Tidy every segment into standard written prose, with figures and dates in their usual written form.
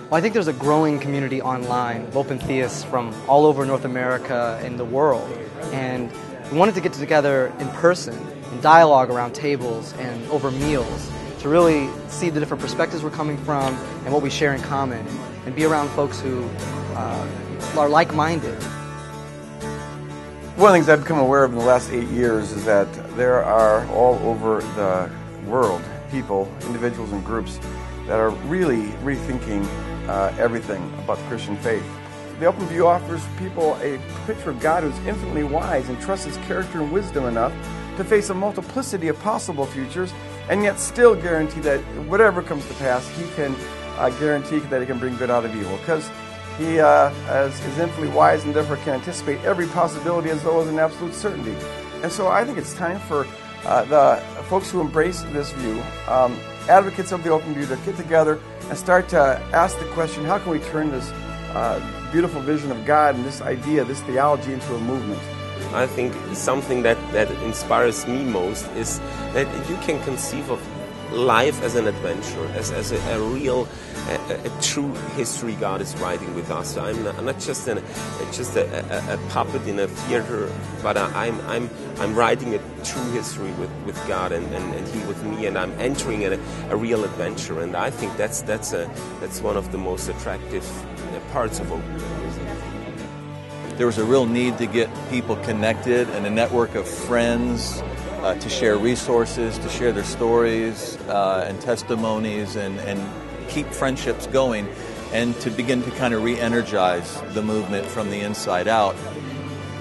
Well, I think there's a growing community online of open theists from all over North America and the world. And we wanted to get together in person and dialogue around tables and over meals to really see the different perspectives we're coming from and what we share in common, and be around folks who are like-minded. One of the things I've become aware of in the last 8 years is that there are all over the world people, individuals and groups that are really rethinking everything about the Christian faith. The Open View offers people a picture of God who's infinitely wise and trusts His character and wisdom enough to face a multiplicity of possible futures, and yet still guarantee that whatever comes to pass, He can guarantee that He can bring good out of evil, because He is infinitely wise and therefore can anticipate every possibility as though as an absolute certainty. And so I think it's time for the folks who embrace this view, advocates of the Open View, to get together and start to ask the question, how can we turn this beautiful vision of God and this idea, this theology, into a movement? I think something that inspires me most is that you can conceive of life as an adventure, as a real, a true history God is writing with us. I'm not just a puppet in a theater, but I'm writing a true history with God and He with me, and I'm entering a real adventure. And I think that's one of the most attractive parts of Open Theism. There was a real need to get people connected and a network of friends to share resources, to share their stories and testimonies, and keep friendships going, and to begin to kind of re-energize the movement from the inside out.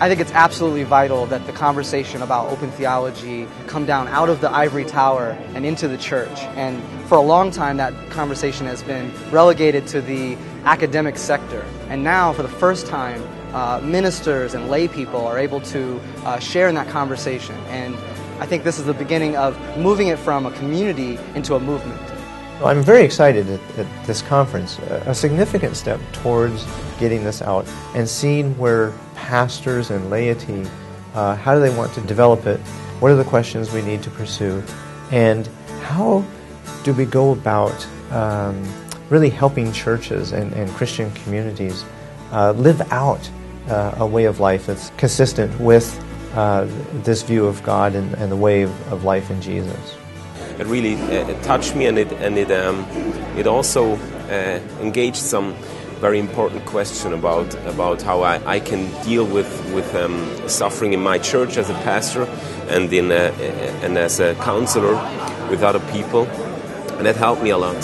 I think it's absolutely vital that the conversation about open theology come down out of the ivory tower and into the church. And for a long time, that conversation has been relegated to the academic sector. And now, for the first time, ministers and lay people are able to share in that conversation. And I think this is the beginning of moving it from a community into a movement. Well, I'm very excited at this conference, a significant step towards getting this out and seeing where pastors and laity, how do they want to develop it, what are the questions we need to pursue, and how do we go about really helping churches and Christian communities live out a way of life that's consistent with this view of God and the way of life in Jesus. It really touched me, and it also engaged some very important question about how I can deal with suffering in my church as a pastor and as a counselor with other people, and that helped me a lot.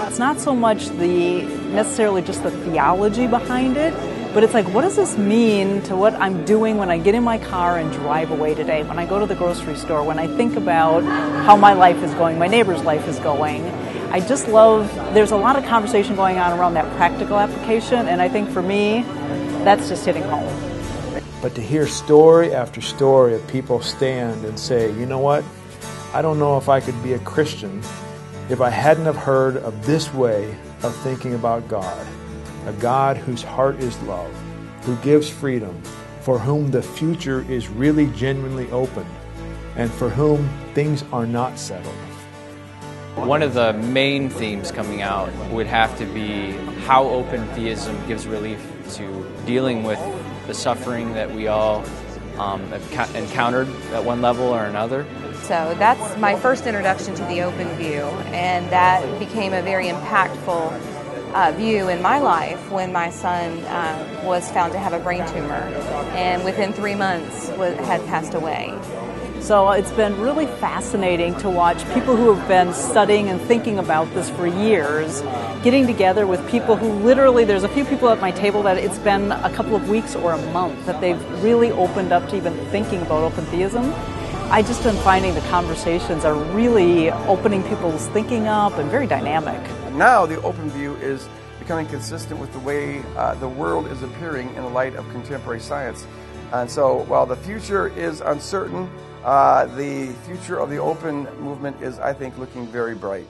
It's not so much necessarily just the theology behind it, but it's like, what does this mean to what I'm doing when I get in my car and drive away today, when I go to the grocery store, when I think about how my life is going, my neighbor's life is going. I just love, there's a lot of conversation going on around that practical application, and I think for me, that's just hitting home. But to hear story after story of people stand and say, you know what, I don't know if I could be a Christian if I hadn't have heard of this way of thinking about God. A God whose heart is love, who gives freedom, for whom the future is really genuinely open, and for whom things are not settled. One of the main themes coming out would have to be how open theism gives relief to dealing with the suffering that we all have encountered at one level or another. So that's my first introduction to the Open View, and that became a very impactful view in my life when my son was found to have a brain tumor, and within 3 months had passed away. So it's been really fascinating to watch people who have been studying and thinking about this for years, getting together with people who literally, there's a few people at my table that it's been a couple of weeks or a month that they've really opened up to even thinking about open theism. I just am finding the conversations are really opening people's thinking up and very dynamic. Now the Open View is becoming consistent with the way the world is appearing in the light of contemporary science. And so while the future is uncertain, the future of the open movement is, I think, looking very bright.